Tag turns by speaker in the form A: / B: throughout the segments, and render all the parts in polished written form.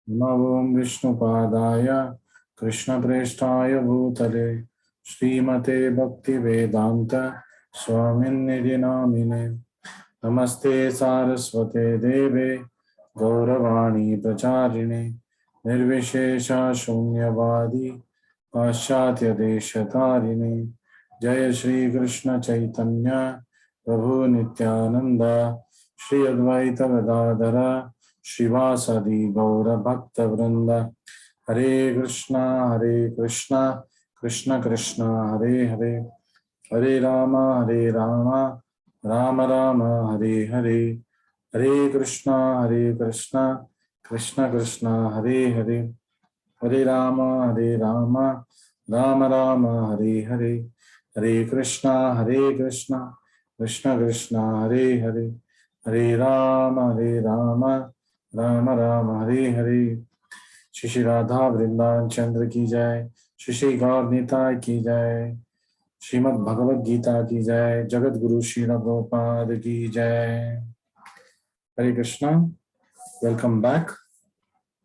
A: नमो विष्णुपादाय कृष्णप्रेष्ठाय भूतले श्रीमते भक्तिवेदांत स्वामिन्निधि नामिने। नमस्ते सारस्वते देवे गौरवाणी प्रचारिणे निर्विशेष शून्यवादी पाश्चात्य देशतारिणे। जय श्री कृष्ण चैतन्य प्रभु नित्यानंद श्री अद्वैत गदाधर श्रीवासदि गौर भक्त वृंद। हरे कृष्णा कृष्ण कृष्ण हरे हरे, हरे राम राम राम हरे हरे, हरे कृष्णा कृष्ण कृष्ण हरे हरे, हरे राम राम राम हरे हरे, हरे कृष्णा कृष्ण कृष्ण हरे हरे, हरे राम राम राम हरे हरे। श्री श्री राधा वृंदावन चंद्र की जय, श्री श्री गौर निताय की जय, श्रीमद् भगवद गीता की जय, जगत गुरु श्री प्रभुपाद की जय। हरे कृष्णा, वेलकम बैक।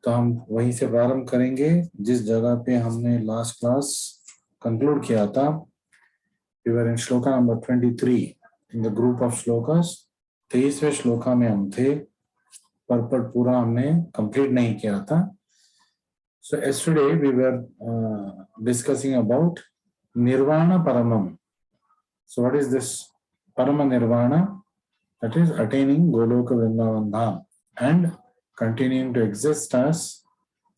A: तो हम वहीं से प्रारंभ करेंगे जिस जगह पे हमने लास्ट क्लास कंक्लूड किया था। We were in shloka number 23 in the group of shlokas. 23वें श्लोका में हम थे, पर्पट पूरा हमने कंप्लीट नहीं किया था। So yesterday we were discussing about Nirvana Paramam. So what is this Parama Nirvana? That is attaining Goloka Vrindavan Dham and continuing to exist as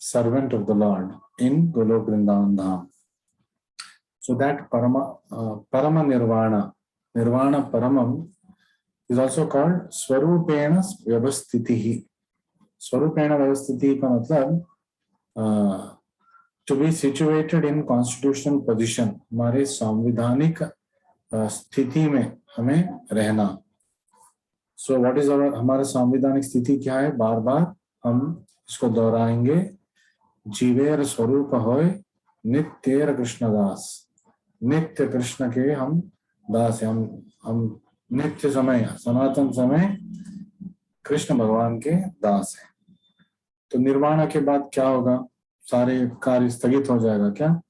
A: servant of the Lord in Goloka Vrindavan Dham. So that Parama Nirvana, Nirvana Paramam is also called Swarupena Vyavasthitihi. Swarupena Vyavasthitihi का मतलब to be situated in constitutional position, हमारे संविधानिक स्थिति में हमें रहना। So what is our हमारा संविधानिक स्थिति क्या है? बार बार हम इसको दोहराएंगे। जीवेर स्वरूप होय नित्येर कृष्णदास, नित्य कृष्ण के हम दास हैं। हम नित्य समय, सनातन समय कृष्ण भगवान के दास हैं। तो निर्वाणा के बाद क्या होगा? सारे कार्य स्थगित हो जाएगा क्या?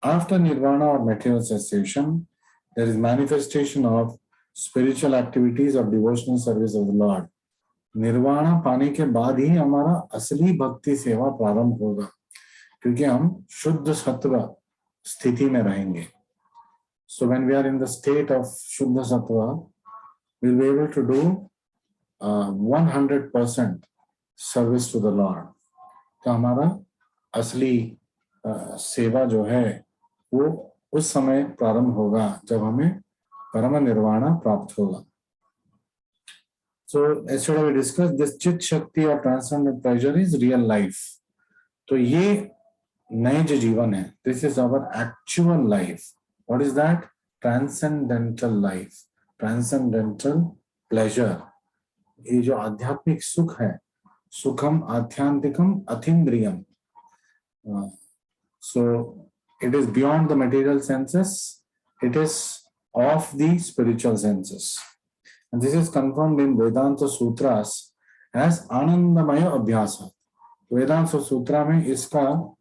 A: After nirvana or material cessation, there is manifestation of spiritual activities of devotional service of the Lord. Nirvana पाने के बाद ही हमारा असली भक्ति सेवा प्रारंभ होगा, क्योंकि हम शुद्ध सत्व स्थिति में रहेंगे। So when we are in the state of शुद्ध सत्व, we will be able to do 100% service to the Lord. तो हमारा असली सेवा जो है वो उस समय प्रारंभ होगा जब हमें परम निर्वाणा प्राप्त होगा। So yesterday we discussed this चित शक्ति और transcendent pleasure is real life. तो ये नए जो जीवन है, this is our actual life. What is that? Transcendental life, transcendental pleasure. ये जो आध्यात्मिक सुख है, सुखम आध्यांतिकम अतीन्द्रियम. So it is beyond the material senses, it is of the spiritual senses. And this is confirmed in Vedanta Sutras as Anandamaya Abhyasa. Vedanta Sutra में इसका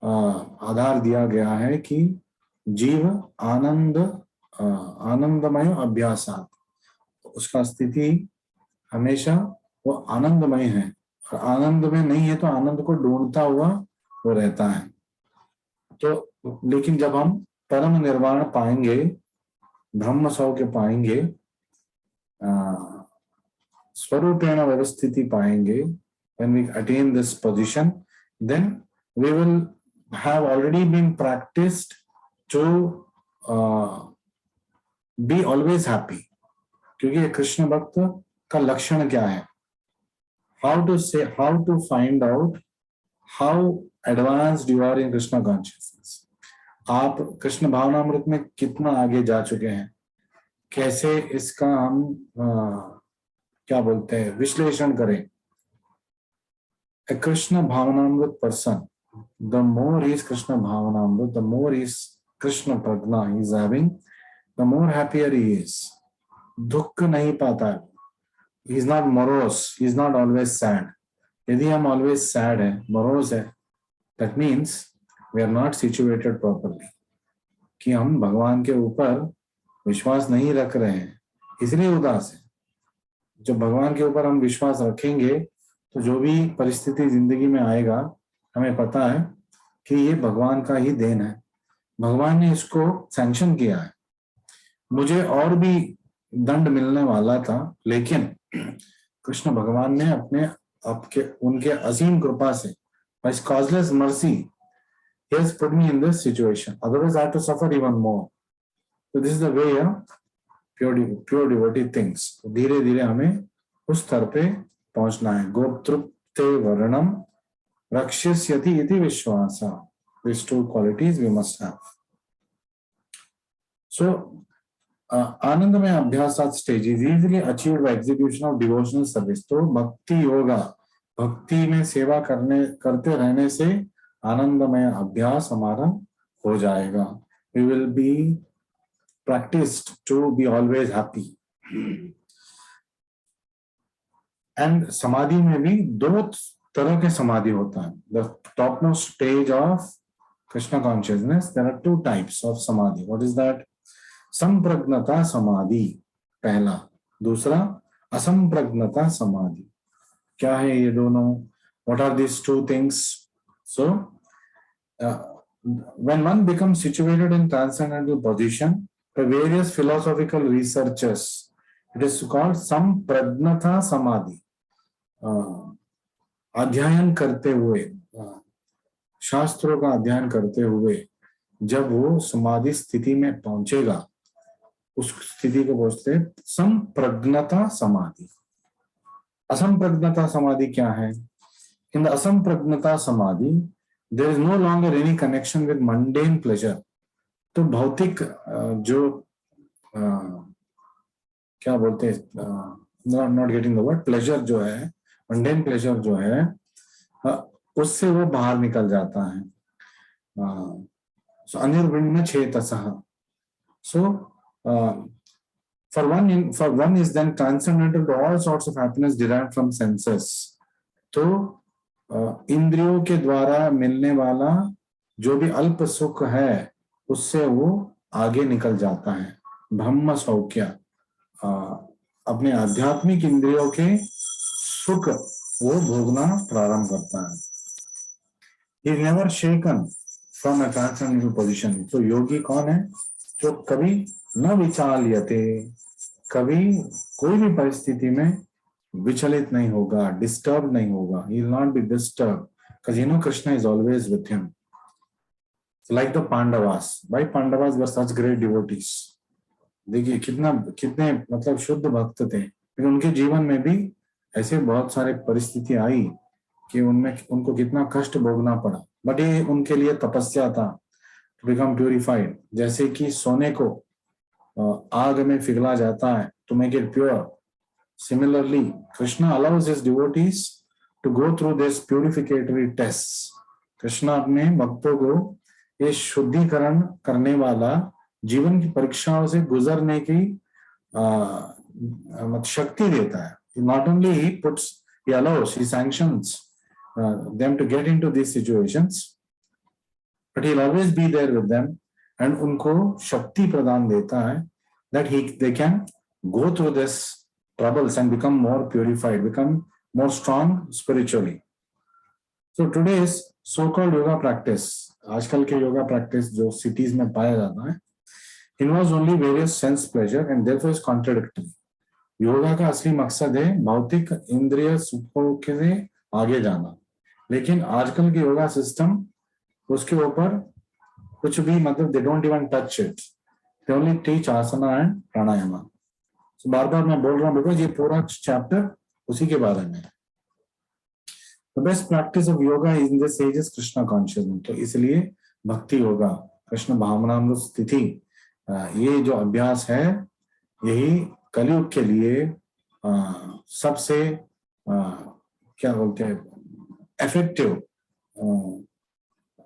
A: आधार दिया गया है कि जीव आनंदमय अभ्यासात, उसका स्थिति हमेशा वो आनंदमय है, और आनंद में नहीं है तो आनंद को ढूंढता हुआ वो रहता है। तो लेकिन जब हम परम निर्वाण पाएंगे, ब्रह्म सौख्य पाएंगे, स्वरूपेण व्यवस्थिति पाएंगे, when we attain this position, then we will have already been practiced to be always happy. क्योंकि कृष्ण भक्त का लक्षण क्या है? How to find out how advanced you are in Krishna consciousness. आप कृष्ण भावनामृत में कितना आगे जा चुके हैं, कैसे इसका हम क्या बोलते हैं विश्लेषण करें? A Krishna Bhavanamrit person, the more he is Krishna Bhavanamrit, the more he is Krishna Prajna he is having, the more happier he is. दुख नहीं पाता है, he is not morose, he is not always sad. यदि हम always sad है, मरोज है, that means we are not situated properly, कि हम भगवान के ऊपर विश्वास नहीं रख रहे हैं, इसलिए उदास है। जब भगवान के ऊपर हम विश्वास रखेंगे तो जो भी परिस्थिति जिंदगी में आएगा, हमें पता है कि ये भगवान का ही देन है, भगवान ने इसको सैंक्शन किया है। मुझे और भी दंड मिलने वाला था, लेकिन कृष्ण भगवान ने अपने आपके उनके असीम कृपा से, by his causeless mercy, he has put me in this situation. Otherwise, I had to suffer even more. So this is the way pure devotee thinks. धीरे धीरे हमें उस स्तर पे पहुंचना है। गोप्तृप्ते वर्णम रक्षिष्यति इति विश्वासा. These two qualities we must have. So आनंद में अभ्यासात stage is easily achieved by execution of devotional service. तो भक्ति योगा, भक्ति में सेवा करते रहने से आनंदमय अभ्यास हमारा हो जाएगा. We will be practised to be always happy. And समाधि में भी दो तरह के समाधि होता है. The top most stage of Krishna consciousness, there are two types of samadhi. What is that? संप्रज्ञता समाधि पहला, दूसरा असंप्रज्ञता समाधि. क्या है ये दोनों? What are this two things? So when one becomes situated in transcendental position by various philosophical researchers, it is called samprajnata samadhi. अध्ययन करते हुए, शास्त्रों का अध्ययन करते हुए जब वो समाधि स्थिति में पहुंचेगा, उस स्थिति को बोलते हैं संप्रज्ञता समाधि. असंप्रज्ञता समाधि क्या है? इन द असंप्रज्ञता समाधि there is no longer any connection with mundane pleasure. तो भौतिक जो क्या बोलते हैं, not getting the word, pleasure जो है, मंडेन प्लेजर जो है, उससे वो बाहर निकल जाता है. अनिर्विण्ण चेतसः. सो for one is then transcendental to all sorts of happiness derived from senses. तो इंद्रियों के द्वारा मिलने वाला जो भी अल्प सुख है, उससे वो आगे निकल जाता है. ब्रह्म सौख्य, अपने आध्यात्मिक इंद्रियों के सुख वो भोगना प्रारंभ करता है. He is never shaken from a transcendental position. तो योगी कौन है? जो कभी न विचाल्यते, कभी कोई भी परिस्थिति में विचलित नहीं होगा, डिस्टर्ब नहीं होगा. He will not be disturbed because you know Krishna is always with him. So like the Pandavas. Why Pandavas were such great devotees? देखिए कितने मतलब शुद्ध भक्त थे, लेकिन उनके जीवन में भी ऐसे बहुत सारे परिस्थिति आई कि उनमें उनको कितना कष्ट भोगना पड़ा. बट ये उनके लिए तपस्या था, to become purified. जैसे कि सोने को आग में पिघला जाता है to make it pure. Similarly, Krishna allows his devotees to go through this purificatory tests. Krishna अपने भक्तों को ये शुद्धिकरण करने वाला जीवन की परीक्षाओं से गुजरने की शक्ति देता है. Not only he allows, he sanctions them to get into these situations, but he'll always be there with them. And उनको शक्ति प्रदान देता है that they can go through this troubles and become more purified, become more strong spiritually. So today's so-called yoga practice, आजकल के yoga practice जो cities में पाया जाता है, involves only various sense pleasure and therefore is contradictory. Yoga का असली मकसद है भौतिक इंद्रिय सुखों के आगे जाना, लेकिन आजकल के योगा सिस्टम उसके ऊपर कुछ भी मतलब they don't even touch it. They only teach asana and pranayama. So बार बार मैं बोल रहा हूँ बिकॉज ये पूरा चैप्टर उसी के बारे में. The best practice of yoga in this age is Krishna consciousness. तो इसलिए भक्ति योगा, कृष्ण भावनामृत स्थिति, ये जो अभ्यास है यही कलयुग के लिए सबसे क्या बोलते हैं effective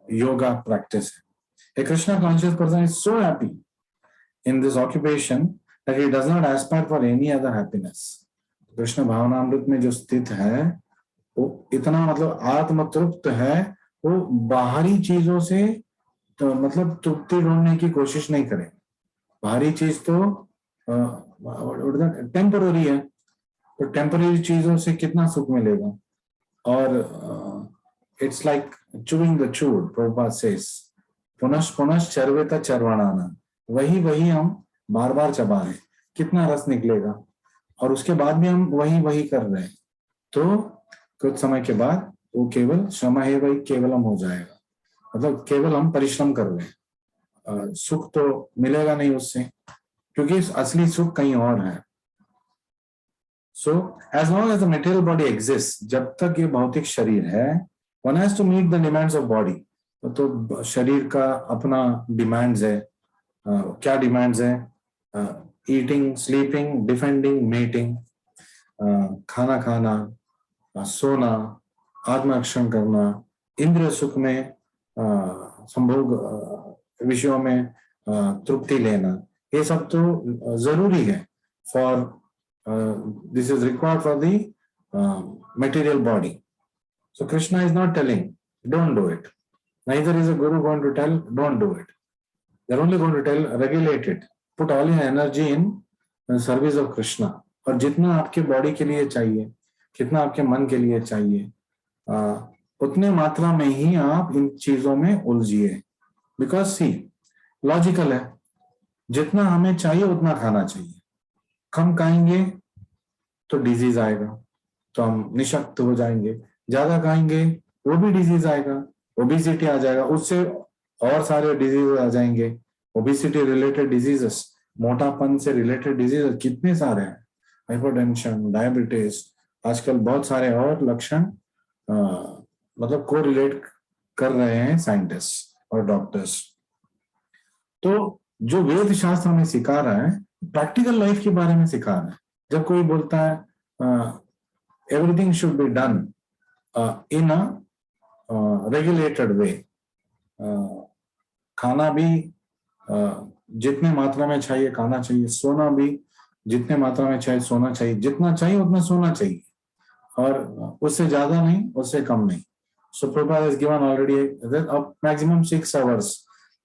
A: yoga practice है. A Krishna conscious person is so happy in this occupation that he does not aspire for any other happiness. Krishna भावनामृत में जो स्थित है वो इतना मतलब आत्म तृप्त है, वो बाहरी चीजों से तो मतलब तृप्ति ढूंढने की कोशिश नहीं करे। बाहरी चीज तो टेम्पररी है, तो टेम्पररी चीजों से कितना सुख मिलेगा। और इट्स लाइक चूइंग द चूड, प्रभुपाद सेज पुनः पुनः चर्वेता चरवाणाना, वही वही हम बार बार चबा रहे हैं, कितना रस निकलेगा। और उसके बाद भी हम वही वही कर रहे हैं, तो कुछ समय के बाद वो केवल श्रम है वही केवलम हो जाएगा, मतलब केवल हम परिश्रम कर रहे हैं। सुख तो मिलेगा नहीं उससे, क्योंकि असली सुख कहीं और है। So as long as the material body exist, जब तक ये भौतिक शरीर है, one has to meet the demands of body. तो शरीर का अपना डिमांड्स है। क्या डिमांड्स है? ईटिंग, स्लीपिंग, डिफेंडिंग, मेटिंग, खाना खाना, सोना, आत्मरक्षण करना, इंद्रिय सुख में, संभोग विषयों में तृप्ति लेना, ये सब तो जरूरी है for this is required for the material body. So Krishna is not telling don't do it, neither is a guru going to tell don't do it. They're only going to tell regulate it, put all your energy in service of Krishna. और जितना आपके body के लिए चाहिए, कितना आपके मन के लिए चाहिए, उतने मात्रा में ही आप इन चीजों में उलझिए। बिकॉज सी लॉजिकल है, जितना हमें चाहिए उतना खाना चाहिए। कम खाएंगे तो डिजीज आएगा, तो हम निशक्त हो जाएंगे। ज्यादा खाएंगे वो भी डिजीज आएगा, ओबिसिटी आ जाएगा, उससे और सारे डिजीज आ जाएंगे। ओबिसिटी रिलेटेड डिजीजेस, मोटापन से रिलेटेड डिजीज कितने सारे हैं, हाइपरटेंशन, डायबिटीज, आजकल बहुत सारे और लक्षण मतलब को रिलेट कर रहे हैं साइंटिस्ट और डॉक्टर्स। तो जो वेद शास्त्र हमें सिखा रहा है, प्रैक्टिकल लाइफ के बारे में सिखा रहा है। जब कोई बोलता है everything should be done in a regulated way, खाना भी जितने मात्रा में चाहिए खाना चाहिए, सोना भी जितने मात्रा में चाहिए सोना चाहिए, जितना चाहिए उतना सोना चाहिए, और उससे ज्यादा नहीं उससे कम नहीं। सो Prabhupada has given already maximum 6 hours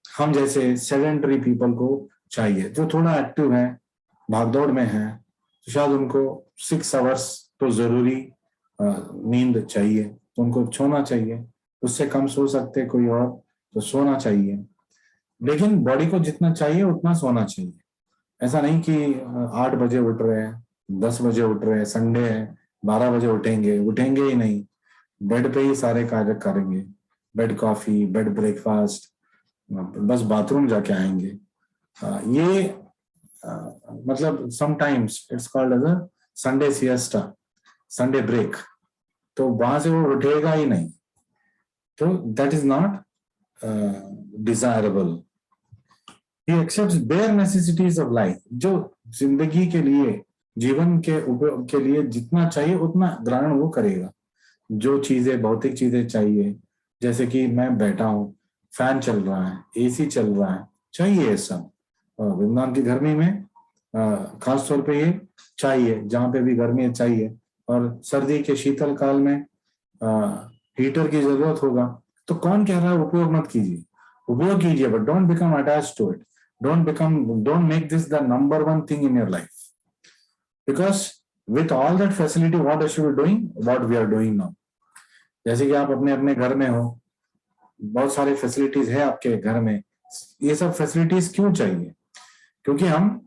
A: हम जैसे सेडेंटरी पीपल को चाहिए। जो थोड़ा एक्टिव है, भागदौड़ में है, तो शायद उनको 6 आवर्स तो जरूरी नींद चाहिए, तो उनको सोना चाहिए। उससे कम सो सकते कोई और, तो सोना चाहिए। लेकिन बॉडी को जितना चाहिए उतना सोना चाहिए। ऐसा नहीं कि 8 बजे उठ रहे हैं, 10 बजे उठ रहे हैं, संडे है 12 बजे उठेंगे ही नहीं, बेड पे ही सारे कार्य करेंगे, बेड कॉफी, बेड ब्रेकफास्ट, बस बाथरूम जाके आएंगे। ये मतलब sometimes it's called as a Sunday siesta, Sunday break, तो वहां से वो उठेगा ही नहीं, तो that is not desirable. He accepts bare necessities of life, जो जिंदगी के लिए, जीवन के उपयोग के लिए जितना चाहिए उतना ग्रहण वो करेगा। जो चीजें भौतिक चीजें चाहिए, जैसे कि मैं बैठा हूँ, फैन चल रहा है, एसी चल रहा है, चाहिए ये सब। वृंदावन की गर्मी में खास तौर पे ये चाहिए, जहाँ पे भी गर्मी चाहिए। और सर्दी के शीतल काल में हीटर की जरूरत होगा। तो कौन कह रहा है उपयोग मत कीजिए? उपयोग कीजिए, but don't become attached to it. Don't make this the number one thing in your life, because with all that facility, what should we doing? What we are doing now. जैसे कि आप अपने अपने घर में हो, बहुत सारे फैसिलिटीज है आपके घर में, ये सब फैसिलिटीज क्यों चाहिए? क्योंकि हम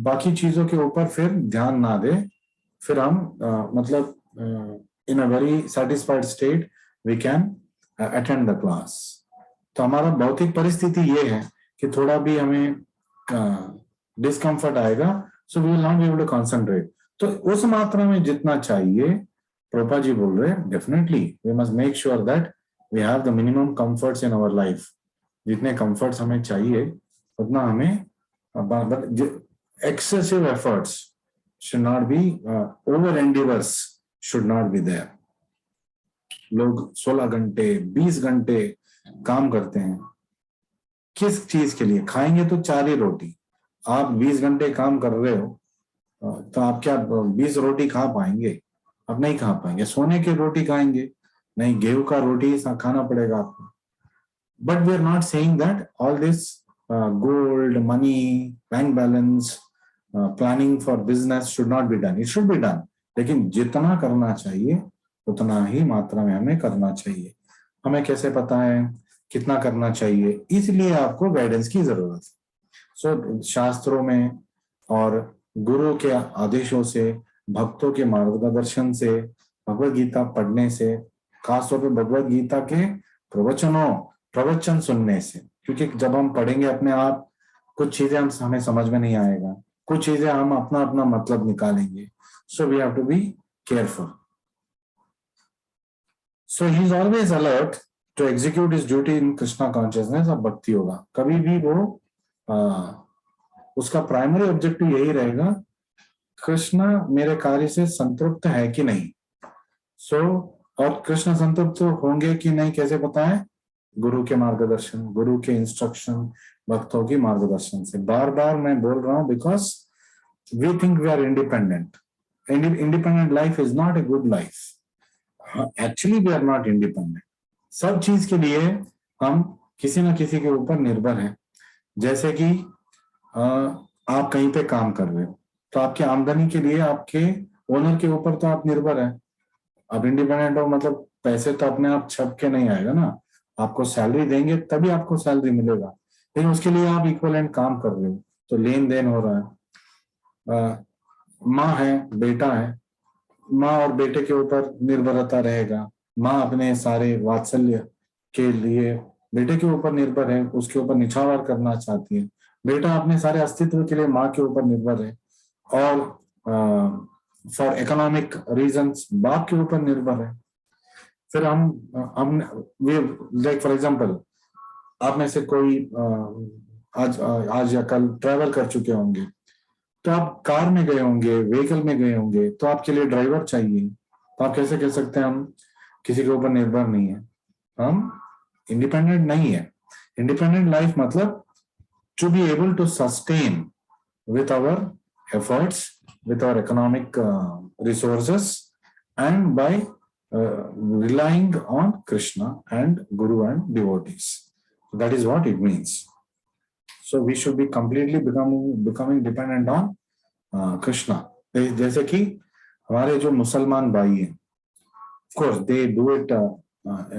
A: बाकी चीजों के ऊपर फिर ध्यान ना दे, फिर हम मतलब in a very satisfied state we can attend the class. तो हमारा भौतिक परिस्थिति ये है कि थोड़ा भी हमें डिस्कम्फर्ट आएगा, so we will not be able to concentrate. तो उस मात्रा में जितना चाहिए, प्रभुपाद जी बोल रहे हैं, definitely we must make sure that we have the minimum comforts in our life. जितने कंफर्ट्स हमें चाहिए उतना हमें, but excessive efforts should not be, over endeavors should not be there. लोग 16 घंटे 20 घंटे काम करते हैं, किस चीज के लिए? खाएंगे तो 4 ही रोटी। आप 20 घंटे काम कर रहे हो, तो आप क्या 20 रोटी खा पाएंगे? आप नहीं खा पाएंगे। सोने की रोटी खाएंगे नहीं, गेहूं का रोटी खाना पड़ेगा आपको। But we are not saying that all this gold, money, bank balance, planning for business should not be done. It should be done, लेकिन जितना करना चाहिए उतना ही मात्रा में हमें करना चाहिए। हमें कैसे पता है कितना करना चाहिए? इसलिए आपको गाइडेंस की जरूरत है। सो शास्त्रों में और गुरु के आदेशों से, भक्तों के मार्गदर्शन से, भगवत गीता पढ़ने से, खासतौर पर भगवत गीता के प्रवचन सुनने से, क्योंकि जब हम पढ़ेंगे अपने आप, कुछ चीजें हम हमें समझ में नहीं आएगा, कुछ चीजें हम अपना अपना मतलब निकालेंगे। So we have to be careful. So he is always alert to execute his duty in Krishna consciousness और भक्ति होगा। कभी भी वो उसका प्राइमरी ऑब्जेक्टिव यही रहेगा, कृष्ण मेरे कार्य से संतुष्ट है कि नहीं। सो और कृष्ण संतुष्ट होंगे कि नहीं कैसे पता है? गुरु के मार्गदर्शन, गुरु के इंस्ट्रक्शन, भक्तों की मार्गदर्शन से। बार बार मैं बोल रहा हूं, because we think we are independent. Independent life is not a good life. Actually we are not independent. सब चीज के लिए हम किसी ना किसी के ऊपर निर्भर हैं। जैसे कि आप कहीं पे काम कर रहे हो, तो आपकी आमदनी के लिए आपके ओनर के ऊपर तो आप निर्भर हैं। अब इंडिपेंडेंट हो मतलब पैसे तो अपने आप छप के नहीं आएगा ना, आपको सैलरी देंगे तभी आपको सैलरी मिलेगा, लेकिन उसके लिए आप इक्वलेंट काम कर रहे हो, तो लेन देन हो रहा है। माँ है, बेटा है, माँ और बेटे के ऊपर निर्भरता रहेगा। माँ अपने सारे वात्सल्य के लिए बेटे के ऊपर निर्भर है, उसके ऊपर निछावर करना चाहती है। बेटा अपने सारे अस्तित्व के लिए माँ के ऊपर निर्भर है, और फॉर इकोनॉमिक रीजंस बाप के ऊपर निर्भर है। फिर हम लाइक फॉर एग्जांपल, आप में से कोई आज या कल ट्रैवल कर चुके होंगे, तो आप कार में गए होंगे, व्हीकल में गए होंगे, तो आपके लिए ड्राइवर चाहिए। तो आप कैसे कह सकते हैं हम किसी के ऊपर निर्भर नहीं है, हम इंडिपेंडेंट नहीं है। इंडिपेंडेंट लाइफ मतलब to be able to sustain with our efforts, with our economic resources, and by relying on Krishna and Guru and devotees. That is what it means. So we should be completely becoming dependent on Krishna. जैसे कि हमारे जो मुसलमान भाई हैं, of course they do it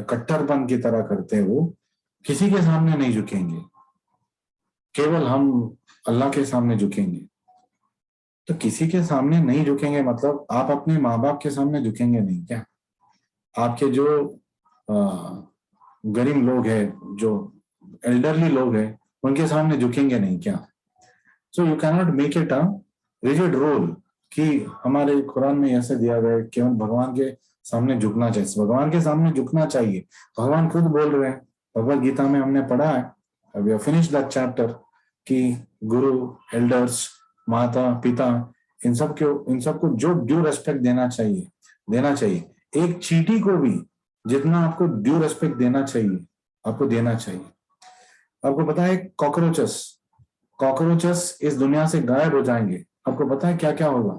A: कट्टरपन की तरह करते हैं, वो किसी के सामने नहीं झुकेंगे, केवल हम अल्लाह के सामने झुकेंगे। तो किसी के सामने नहीं झुकेंगे मतलब आप अपने माँ बाप के सामने झुकेंगे नहीं क्या? आपके जो गरीब लोग हैं, जो एल्डरली लोग हैं, उनके सामने झुकेंगे नहीं क्या? So you can not make it a rigid rule कि हमारे कुरान में ऐसे दिया गया है केवल भगवान के सामने झुकना चाहिए। भगवान के सामने झुकना चाहिए, भगवान खुद बोल रहे हैं। भगवत गीता में हमने पढ़ा है, we have finished that chapter, कि गुरु, एल्डर्स, माता पिता, इन सबको जो ड्यू रेस्पेक्ट देना चाहिए। एक चींटी को भी जितना आपको ड्यू रेस्पेक्ट देना चाहिए, आपको देना चाहिए। आपको पता है कॉकरोचेस इस दुनिया से गायब हो जाएंगे। आपको पता है क्या क्या होगा?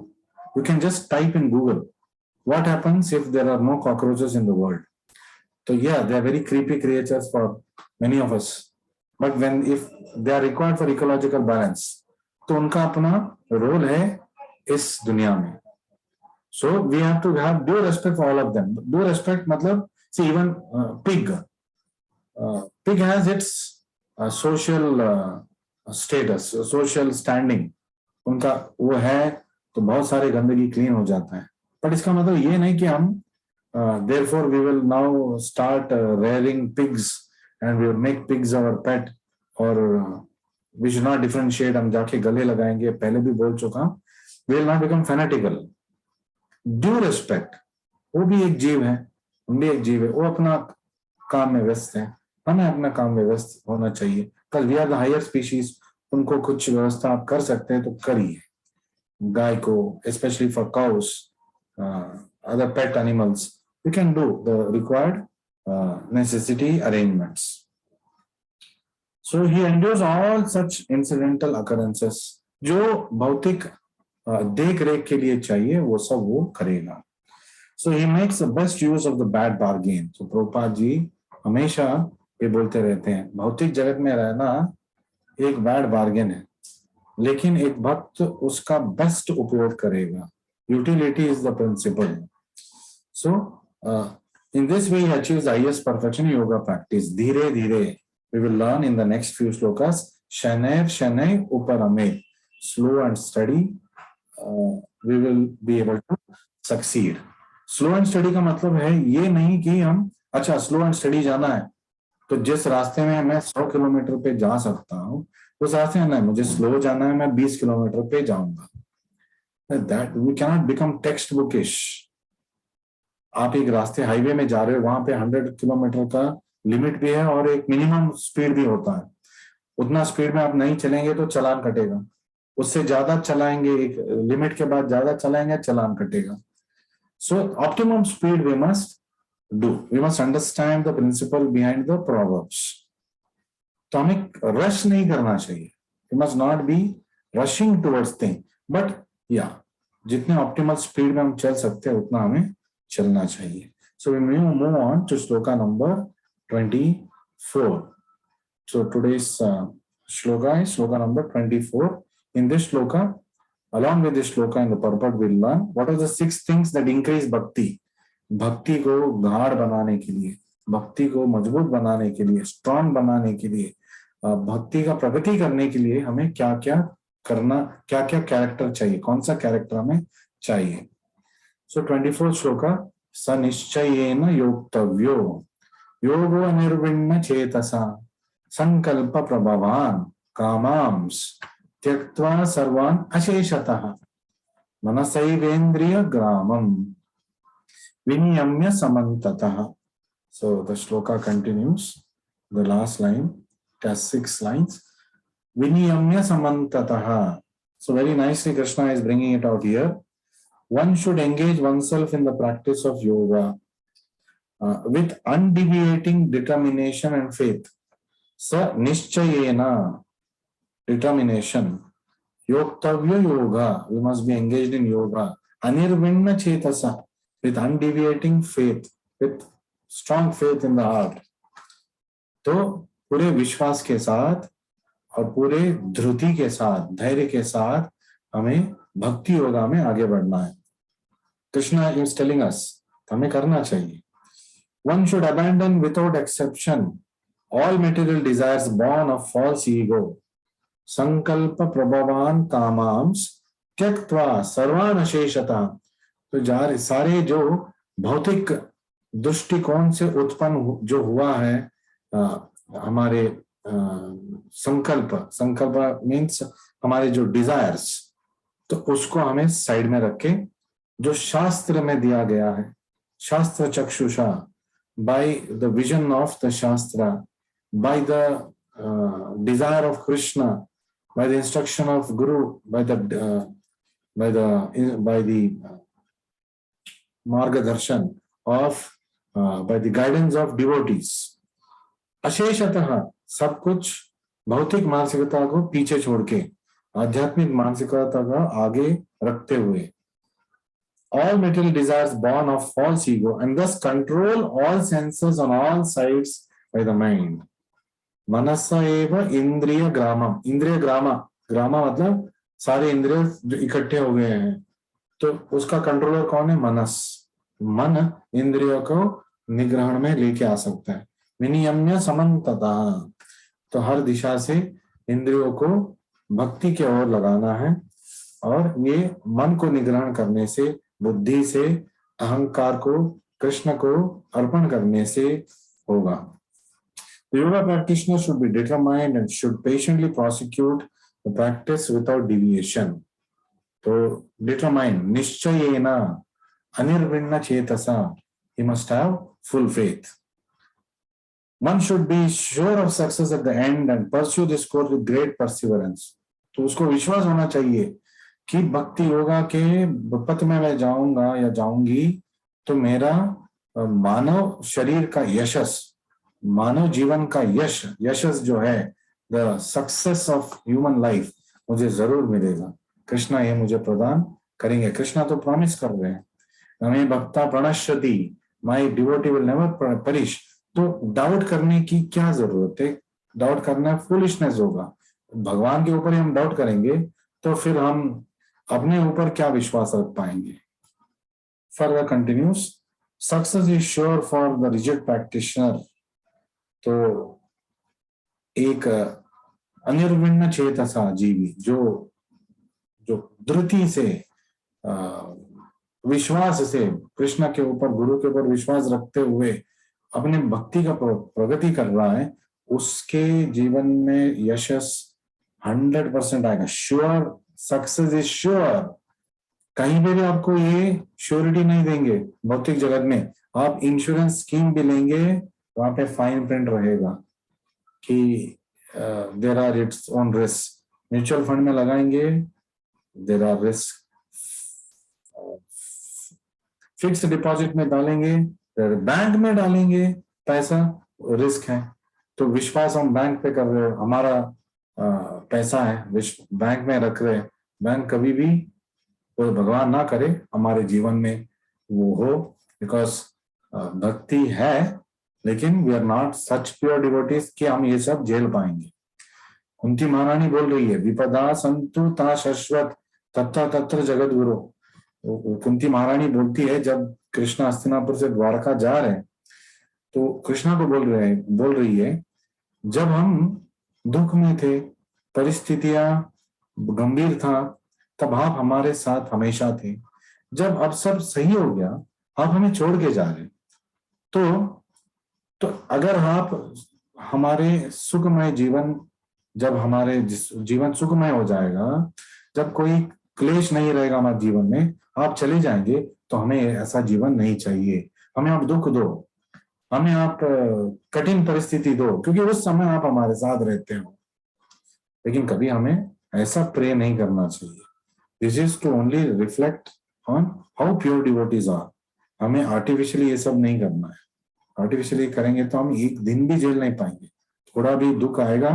A: You can just type in Google what happens if there are no cockroaches in the world. तो yeah, they are very creepy creatures for many of us, but if they are required for ecological balance, तो उनका अपना role है इस दुनिया में। So we have to have due respect for all of them. Due respect मतलब see even pig has its social status, social standing, उनका वो है, तो बहुत सारे गंदगी क्लीन हो जाता है। पर इसका मतलब ये नहीं कि हम therefore we will now start rearing pigs and we will make pigs our pet, और we should not differentiate, हम जाके गले लगाएंगे। पहले भी बोल चुका, we will not become fanatical. Due respect, वो भी एक जीव है, हम भी एक जीव है, वो अपना काम में व्यस्त है, हमें अपना काम में व्यस्त होना चाहिए। कल we are the higher species, उनको कुछ व्यवस्था आप कर सकते हैं तो करिए। गाय को, especially for cows, other pet animals, you can do the required necessity arrangements. So he endures all such incidental occurrences. जो भौतिक देख रेख के लिए चाहिए वो सब वो करेगा। So he makes the best use of the bad bargain. So Prabhupada ji हमेशा ये बोलते रहते हैं, भौतिक जगत में रहना एक बैड बार्गेन है, लेकिन एक भक्त उसका बेस्ट उपयोग करेगा. Utility is the principle. So in this way he achieves the highest perfection in yoga practice. धीरे धीरे we will learn in the next few shlokas. शनैः शनैः उपरमे. Slow and steady we will be able to succeed. Slow and study का मतलब है ये नहीं कि हम अच्छा स्लो एंड स्टडी जाना है तो जिस रास्ते में मैं 100 किलोमीटर पे जा सकता हूँ उस रास्ते में नहीं, मुझे स्लो जाना है, मैं 20 किलोमीटर पे जाऊंगा. That we can not become text bookish. आप एक रास्ते हाईवे में जा रहे हो, वहां पे 100 किलोमीटर का लिमिट भी है और एक मिनिमम स्पीड भी होता है. उतना स्पीड में आप नहीं चलेंगे तो चालान कटेगा. उससे ज्यादा चलाएंगे, एक लिमिट के बाद ज्यादा चलाएंगे, चालान कटेगा. So optimum speed we must do. We must understand the principle behind the proverbs. तो हमें रश नहीं करना चाहिए. We must not be rushing towards things. But yeah, जितने optimal speed में हम चल सकते हैं उतना हमें चलना चाहिए. So we move on to shloka number 24. So today's shloka is shloka number 24. In this shloka, along with this shloka and the purport we'll learn what are the 6 things that increase bhakti. भक्ति को गाढ़ बनाने के लिए, भक्ति को मजबूत बनाने के लिए, स्ट्रांग बनाने के लिए, भक्ति का प्रगति करने के लिए हमें क्या क्या करना, क्या क्या कैरेक्टर चाहिए, कौन सा कैरेक्टर हमें चाहिए. सो 24 श्लोका. स निश्चयेन योक्तव्यो योगो अनिर्विण्ण चेतसा संकल्प प्रभवान कामांस त्यक्त्वा सर्वान् अशेषतः मनसैवेन्द्रिय ग्रामं विनियम्य समन्ततः. So the shloka continues. The last line, it has 6 lines. Viniyamya samantataha. So very nicely Krishna is bringing it out here. One should engage oneself in the practice of yoga with undeviating determination and faith. Sa nischayena. Determination. Yoktavya yoga. We must be engaged in yoga. Anirvinna chetasa. With undeviating faith. With strong faith in the heart. तो पूरे विश्वास के साथ और पूरे धृति के साथ, धैर्य के साथ हमें भक्ति योगा में आगे बढ़ना है. कृष्णा is telling us हमें करना चाहिए. One should abandon without exception all material desires born of false ego. संकल्प प्रभवान कामांस त्यक्त्वा सर्वान अशेषतः. तो सारे जो भौतिक दृष्टिकोण से उत्पन्न जो हुआ है हमारे संकल्प मीन्स हमारे जो डिजायर्स, तो उसको हमें साइड में रखे. जो शास्त्र में दिया गया है, शास्त्र चक्षुषा, by the vision of the shastra, by the desire of Krishna, by the instruction of Guru, by the margadarshan of by the guidance of devotees. अशेषतः सब कुछ भौतिक मानसिकता को पीछे छोड़ के आध्यात्मिक मानसिकता का आगे रखते हुए. All material desires born of false ego and thus control all senses on all sides by the mind. मनसा एव इंद्रिय ग्रामम. इंद्रिय ग्रामा मतलब सारे इंद्रिय जो इकट्ठे हो गए हैं, तो उसका कंट्रोलर कौन है? मनस. मन इंद्रियों को निग्रहण में लेके आ सकता है. विनियम्य समन्ततः. तो हर दिशा से इंद्रियों को भक्ति की ओर लगाना है, और ये मन को निग्रहण करने से, बुद्धि से, अहंकार को कृष्ण को अर्पण करने से होगा. The yoga practitioner should be determined and should patiently prosecute the practice without deviation. So, determined, nischayena, anirvinna chetasa. He must have full faith. One should be sure of success at the end and pursue this course with great perseverance. तो उसको विश्वास होना चाहिए कि भक्ति योगा के पथ में मैं जाऊंगा या जाऊंगी तो मेरा मानव शरीर का यशस, मानव जीवन का यशस जो है, the success of human life मुझे जरूर मिलेगा. कृष्णा ये मुझे प्रदान करेंगे. कृष्णा तो प्रॉमिस कर रहे हैं. नमे भक्ता प्रणश्यति, माय डिवोटी विल नेवर परिश। तो डाउट करने की क्या जरूरत है? डाउट करना फूलिशनेस होगा। भगवान के ऊपर ही हम डाउट करेंगे तो फिर हम अपने ऊपर क्या विश्वास रख पाएंगे? Further continuous, success is sure for the rigid practitioner. तो एक अनिर्विण्ण चेतसा जीवी जो जो धृति से विश्वास से कृष्ण के ऊपर, गुरु के ऊपर विश्वास रखते हुए अपने भक्ति का प्रगति कर रहा है, उसके जीवन में यशस 100% आएगा। Sure, success is sure. कहीं पे भी आपको ये श्योरिटी नहीं देंगे भौतिक जगत में। आप इंश्योरेंस स्कीम भी लेंगे, वहां पे फाइन प्रिंट रहेगा कि there are its own risk. Mutual fund में लगाएंगे, there are risk. Fix deposit में डालेंगे, बैंक में डालेंगे पैसा, रिस्क है। तो विश्वास हम बैंक पे कर रहे हो, हमारा पैसा है बैंक में रख रहे हैं। बैंक कभी भी, तो भगवान ना करे हमारे जीवन में वो हो, बिकॉज भक्ति है लेकिन we are not such pure devotees कि हम ये सब झेल पाएंगे। कुंती महारानी बोल रही है, विपदा संतु ता शाश्वत तत्र तत्र जगत गुरु। कुंती महारानी बोलती है, जब कृष्ण हस्तिनापुर से द्वारका जा रहे हैं तो कृष्णा को बोल रही है, जब हम दुख में थे, परिस्थितियां गंभीर था, तब आप हमारे साथ हमेशा थे। जब अब सब सही हो गया, आप हमें छोड़ के जा रहे। तो अगर आप हमारे सुखमय जीवन, जब हमारे जीवन सुखमय हो जाएगा, जब कोई क्लेश नहीं रहेगा हमारे जीवन में, आप चले जाएंगे, तो हमें ऐसा जीवन नहीं चाहिए। हमें आप दुख दो, हमें आप कठिन परिस्थिति दो, क्योंकि उस समय आप हमारे साथ रहते हो। लेकिन कभी हमें ऐसा प्रे नहीं करना चाहिए। This is to only reflect on how pure devotees are. हमें आर्टिफिशियली ये सब नहीं करना है। आर्टिफिशियली करेंगे तो हम एक दिन भी झेल नहीं पाएंगे। थोड़ा भी दुख आएगा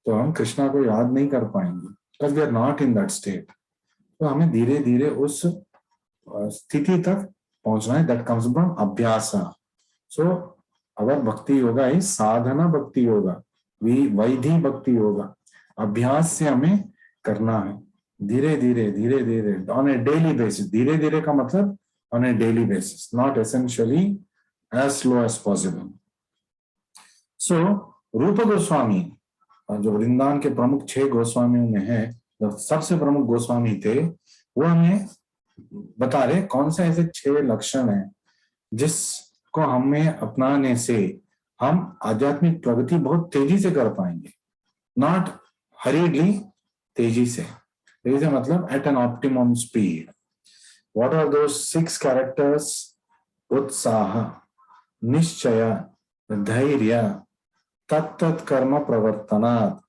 A: तो हम कृष्णा को याद नहीं कर पाएंगे, because we are not in that state. तो हमें धीरे धीरे उस स्थिति तक पहुंचना है। दैट कम्स फ्रॉम अभ्यास। सो अवर भक्ति योगा इज साधना भक्ति योगा, वैधि भक्ति योगा। अभ्यास से हमें करना है, धीरे धीरे धीरे धीरे, ऑन ए डेली बेसिस। धीरे धीरे का मतलब on a daily basis, not essentially as slow as possible. So Rupa Goswami, जो वृंदावन के प्रमुख 6 गोस्वामियों में है, जो सबसे प्रमुख गोस्वामी थे, वो हमें बता रहे कौन से ऐसे 6 लक्षण हैं जिसको हमें अपनाने से हम आध्यात्मिक प्रगति बहुत तेजी से कर पाएंगे। नॉट हरीडली, तेजी से मतलब at an optimum speed. What are those 6 characters? उत्साह, निश्चय, धैर्य, तत्त कर्म प्रवर्तनात्,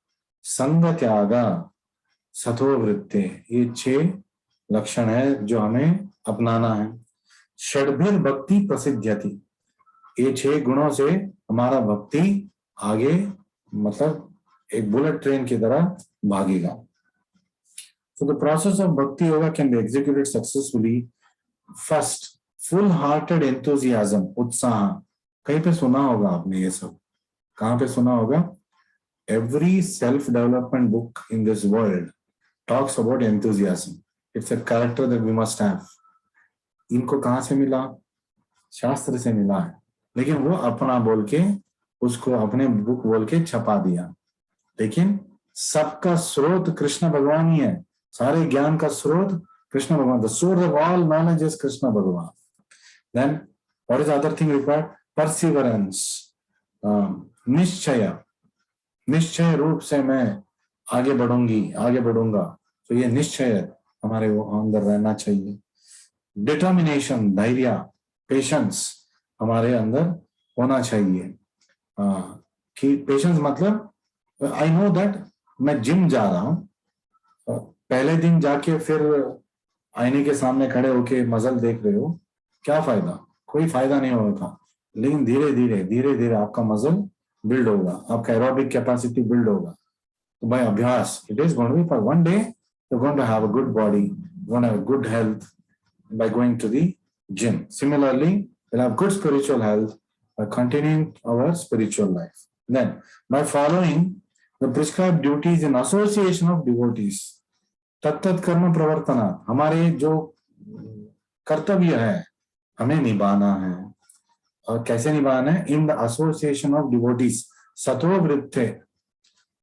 A: संग त्याग, सतोवृत्ति। ये 6 लक्षण है जो हमें अपनाना है। षड्भिर भक्ति प्रसिद्ध्यति, ये 6 गुणों से हमारा भक्ति आगे मतलब एक बुलेट ट्रेन की तरह भागेगा। So the process of bhakti yoga can be executed successfully. First, full-hearted enthusiasm, उत्साह। कहीं पे सुना होगा आपने ये सब? कहाँ पे सुना होगा? Every self-development book in this world talks about enthusiasm. It's a character that we must have. इनको कहाँ से मिला? शास्त्र से मिला है, लेकिन वो अपना बोल के, उसको अपने बुक बोल के छपा दिया। लेकिन सबका स्रोत कृष्ण भगवान ही है। सारे ज्ञान का स्रोत कृष्ण भगवान। The source of all knowledge is Krishna भगवान. Then what is the other thing required? Perseverance, निश्चय। निश्चय रूप से मैं आगे बढ़ूंगी, आगे बढ़ूंगा। तो ये निश्चय हमारे अंदर रहना चाहिए। डिटर्मिनेशन, धैर्य, पेशेंस हमारे अंदर होना चाहिए। कि पेशेंस मतलब आई नो दैट मैं जिम जा रहा हूं, पहले दिन जाके फिर आईने के सामने खड़े होके मसल देख रहे हो, क्या फायदा? कोई फायदा नहीं होगा। लेकिन धीरे धीरे धीरे धीरे आपका मसल बिल्ड होगा, आपका एरोबिक कैपेसिटी बिल्ड होगा। तो बाय अभ्यास, it is going to be for one day you are going to have a good body, you going to have good health by going to the gym. Similarly, we'll have good spiritual health by continuing our spiritual life. Then, by following the prescribed duties in association of devotees, तत्त कर्म प्रवर्तना, हमारे जो कर्तव्य है हमें निभाना है, और कैसे निभाना है? In the association of devotees, सत्ववृत्ते,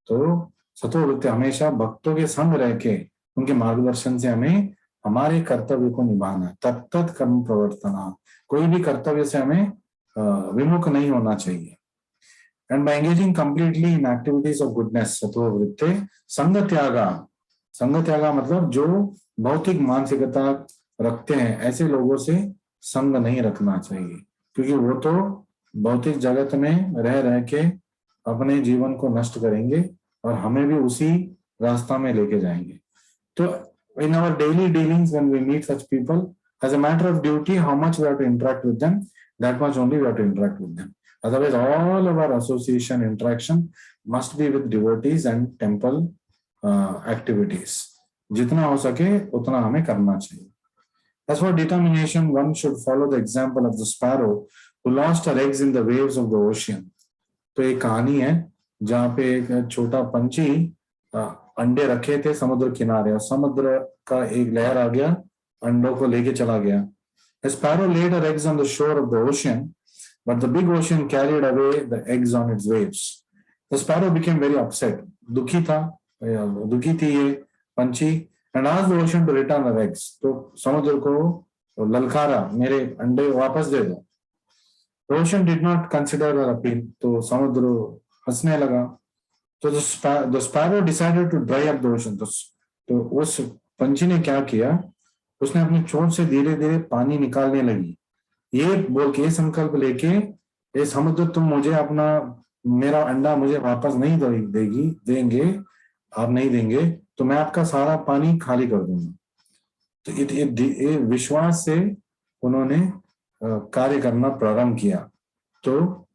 A: तो सत्ववृत्ति हमेशा भक्तों के संग रह के उनके मार्गदर्शन से हमें हमारे कर्तव्य को निभाना है। तत्त कर्म प्रवर्तना, कोई भी कर्तव्य से हमें विमुख नहीं होना चाहिए। And by engaging completely in activities of goodness, सत्ववृत्ते, संग त्यागा, संग त्यागा मतलब जो भौतिक मानसिकता रखते हैं ऐसे लोगों से संग नहीं रखना चाहिए, क्योंकि वो तो भौतिक जगत में रह रह के अपने जीवन को नष्ट करेंगे और हमें भी उसी रास्ता में लेके जाएंगे। तो in our daily dealings, when we meet such people, as a matter of duty, how much we have to interact with them, that much only we have to interact with them. Otherwise, all of our association interaction must be with devotees and temple activities. जितना हो सके उतना हमें करना चाहिए। As for determination, one should follow the example of the sparrow who lost her eggs in the waves of the ocean. तो एक कहानी है जहाँ पे एक छोटा पंछी अंडे रखे थे समुद्र किनारे, और समुद्र का एक लहर आ गया, अंडों को लेके चला गया। A sparrow laid her eggs on the shore of the ocean, but the big ocean carried away the eggs on its waves. The sparrow became very upset. दुखी थी ये पंछी, and asked the ocean to return her eggs. तो समुद्र को ललकारा, मेरे अंडे वापस दे दो। The ocean did not consider her appeal. तो समुद्र हंसने लगा। तो the sparrow decided to dry up the ocean. तो उस पंछी ने क्या किया, उसने अपनी चोंच से धीरे धीरे पानी निकालने लगी, ये बोल के, संकल्प लेके, ये समुद्र तुम मुझे अपना, मेरा अंडा मुझे वापस नहीं देंगे, आप नहीं देंगे तो मैं आपका सारा पानी खाली कर दूंगा। तो विश्वास से उन्होंने कार्य करना प्रारंभ किया। तो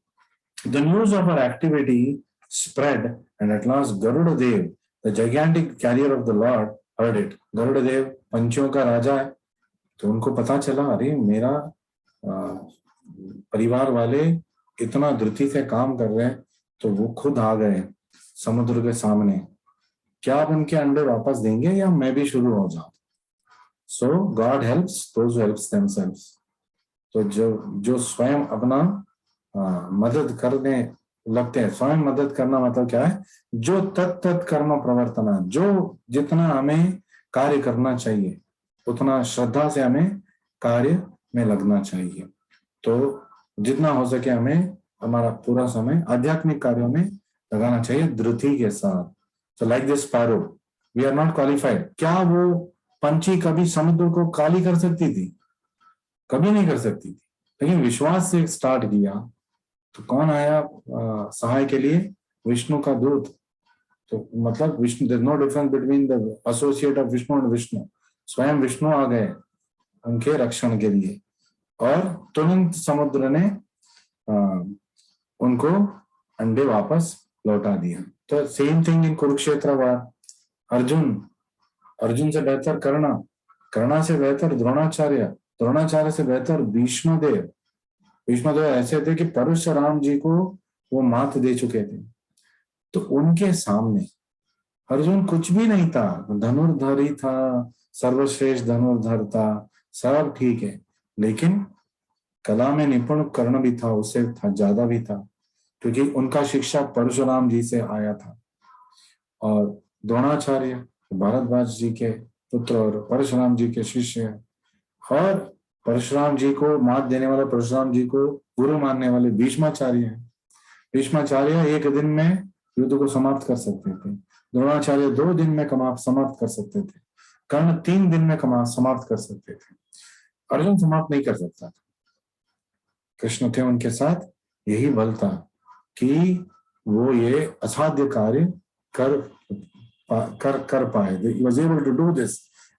A: the news of our activity spread, and at last Garuda Dev, the gigantic carrier of the Lord, heard it. Garuda Dev पंछियों का राजा है, तो उनको पता चला, अरे मेरा परिवार वाले इतना धृति से काम कर रहे हैं, तो वो खुद आ गए समुद्र के सामने, क्या आप उनके अंडे वापस देंगे या मैं भी शुरू हो जाऊं? So God helps those who helps themselves. तो जो स्वयं अपना मदद करने लगते हैं, स्वयं मदद करना मतलब क्या है, जो तत्त कर्म प्रवर्तना, जो जितना हमें कार्य करना चाहिए उतना श्रद्धा से हमें कार्य में लगना चाहिए। तो जितना हो सके हमें हमारा पूरा समय आध्यात्मिक कार्यों में लगाना चाहिए धृति के साथ। So like this sparrow, we are not qualified. क्या वो पंछी कभी समुद्र को काली कर सकती थी? कभी नहीं कर सकती थी, लेकिन विश्वास से स्टार्ट किया तो कौन आया सहाय के लिए? विष्णु का दूत। तो मतलब Vishnu, there is no difference between the associate of Vishnu and Vishnu, स्वयं विष्णु आ गए उनके रक्षण के लिए, और तुरंत समुद्र ने उनको अंडे वापस लौटा दिया। तो सेम थिंग इन कुरुक्षेत्र वार, अर्जुन से बेहतर कर्ण से बेहतर द्रोणाचार्य से बेहतर भीष्मदेव ऐसे थे कि परशुराम जी को वो मात दे चुके थे। तो उनके सामने अर्जुन कुछ भी नहीं था, धनुर्धर ही था, सर्वश्रेष्ठ धनुर्धर था, सब ठीक है, लेकिन कला में निपुण कर्ण भी था, उससे था ज्यादा भी था, क्योंकि उनका शिक्षा परशुराम जी से आया था। और द्रोणाचार्य भारद्वाज जी के पुत्र और परशुराम जी के शिष्य हैं, और परशुराम जी को मात देने वाले, परशुराम जी को गुरु मानने वाले भीष्माचार्य हैं। भीष्माचार्य एक दिन में युद्ध को समाप्त कर सकते थे, द्रोणाचार्य 2 दिन में समाप्त कर सकते थे, कर्ण 3 दिन में समाप्त कर सकते थे, अर्जुन समाप्त नहीं कर सकता था। कृष्ण थे उनके साथ, यही बल था कि वो ये असाध्य कार्य कर पाए। He was able to do this,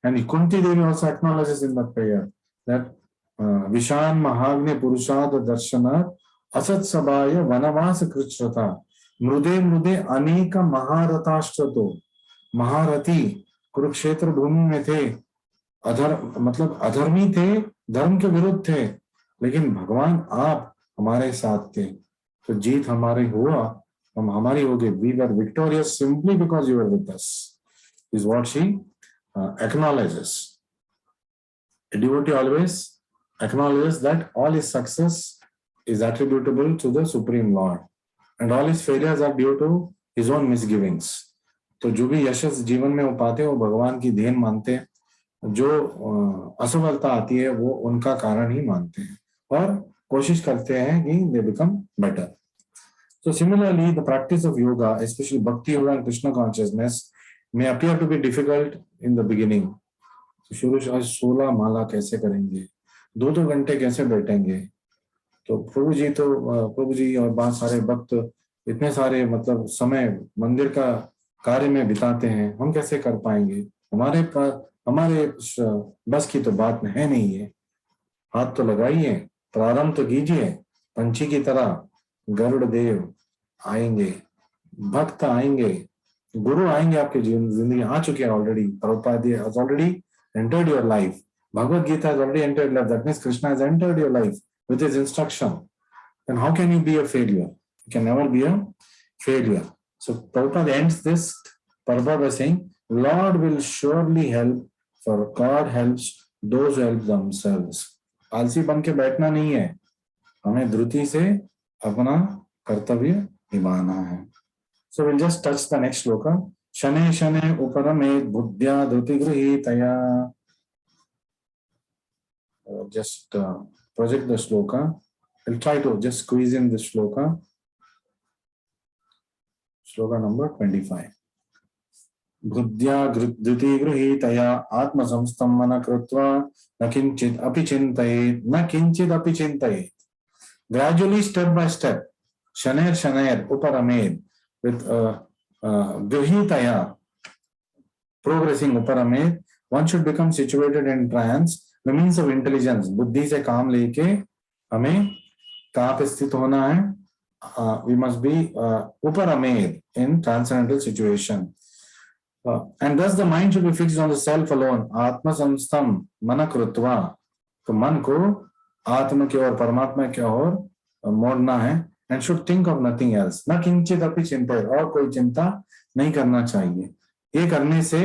A: and Kunti Devi also acknowledges in that prayer that Vishan Mahagne Purushad Darshana Asat Sabaya Vanavas Krichrata मृदे अनेक महारथाश्चतो। महारथी कुरुक्षेत्र भूमि में थे, मतलब अधर्मी थे धर्म के विरुद्ध थे, लेकिन भगवान आप हमारे साथ थे, तो जीत हमारी हुआ, हम हमारी हो गई. We were victorious simply because you were with us, is what she acknowledges. A devotee always acknowledges that all his success is attributable to the Supreme Lord and all his failures are due to his own misgivings. तो जो भी यशस जीवन में वो पाते हैं वो भगवान की देन मानते हैं, जो असफलता आती है वो उनका कारण ही मानते हैं और कोशिश करते हैं कि they become better. So similarly, the practice of yoga, especially bhakti yoga and Krishna consciousness, may appear to be difficult in the beginning. तो शुरू 16 माला कैसे करेंगे, 2-2 घंटे कैसे बैठेंगे, तो प्रभु जी और बहुत सारे भक्त इतने सारे मतलब समय मंदिर का कार्य में बिताते हैं, हम कैसे कर पाएंगे, हमारे बस की तो बात है नहीं है. हाथ तो लगाइए, प्रारंभ तो कीजिए, पंछी की तरह गरुड़ देव आएंगे, भक्त आएंगे, गुरु आएंगे, आपके जीवन जिंदगी आ चुके हैं already. Prabhupada has already entered your life. Bhagavad Gita has already entered your life. That means Krishna has entered your life with his instruction. Then how can you be a failure? You can never be a failure. So Prabhupada ends this Prabhupada by saying, Lord will surely help, for God helps those who help themselves. आलसी बन के बैठना नहीं है, हमें धृति से अपना कर्तव्य निभाना है. So we'll just touch the next shloka. Shane shane uparamed buddhya dhruti grihitaya. Just project the shloka. I'll try to just squeeze in this shloka. Shloka number 25. Buddhya dhruti grihitaya atma samstam mana krutva na kinchit api chintayet. Gradually, step by step, shaner uparamed, with grihitaya, progressing uparamed, one should become situated in trance, the means of intelligence. बुद्धि से काम लेके हमें कहाँ पे स्थित होना है? We must be uparamed in transcendental situation. And thus the mind should be fixed on the self alone. आत्म संस्थम मन कृत्वा, तो मन को आत्मा की ओर, परमात्मा की ओर मोड़ना है. And should think of nothing else. न किंचित अपि चिंतयेत्, और कोई चिंता नहीं करना चाहिए. ये करने से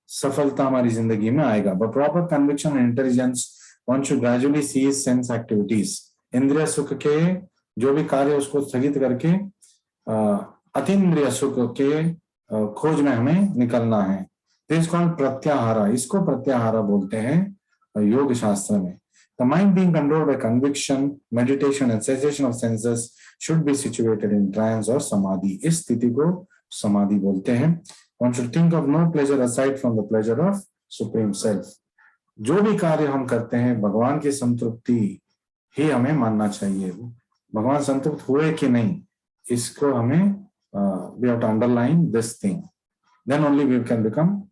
A: सफलता हमारी जिंदगी में आएगा. But proper conviction and intelligence, one should gradually cease sense activities. इंद्रिय सुख के जो भी कार्य उसको स्थगित करके अतीन्द्रिय सुख के खोज में हमें निकलना है. This is called pratyahara. इसको प्रत्याहारा बोलते हैं योग शास्त्र में. The mind being controlled by conviction, meditation and cessation of senses should be situated in trance or samadhi. इस स्थिति को समाधि बोलते हैं. One should think of no pleasure aside from the pleasure of supreme self. जो भी कार्य हम करते हैं भगवान की संतृप्ति ही हमें मानना चाहिए. भगवान संतुष्ट हुए कि नहीं, इसको हमें we have to underline this thing. Then only we can become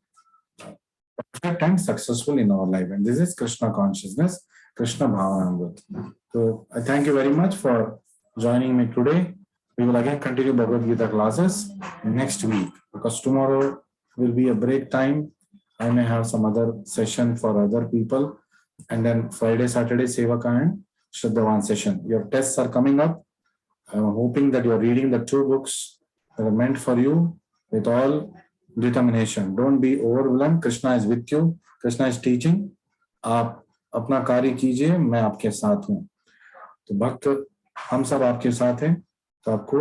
A: perfect and successful in our life. And this is Krishna consciousness, Krishna Bhavanamrut. So I thank you very much for joining me today. We will again continue Bhagavad Gita classes next week, because tomorrow will be a break time. I may have some other session for other people, and then Friday, Saturday, Sevaka and Shraddhavan session. Your tests are coming up. I'm hoping that you're reading the 2 books that are meant for you with all determination. Don't be overwhelmed. Krishna is with you. Krishna is teaching. आप अपना कार्य कीजिए, मैं आपके साथ हूँ. तो भक्त हम सब आपके साथ हैं. तो आपको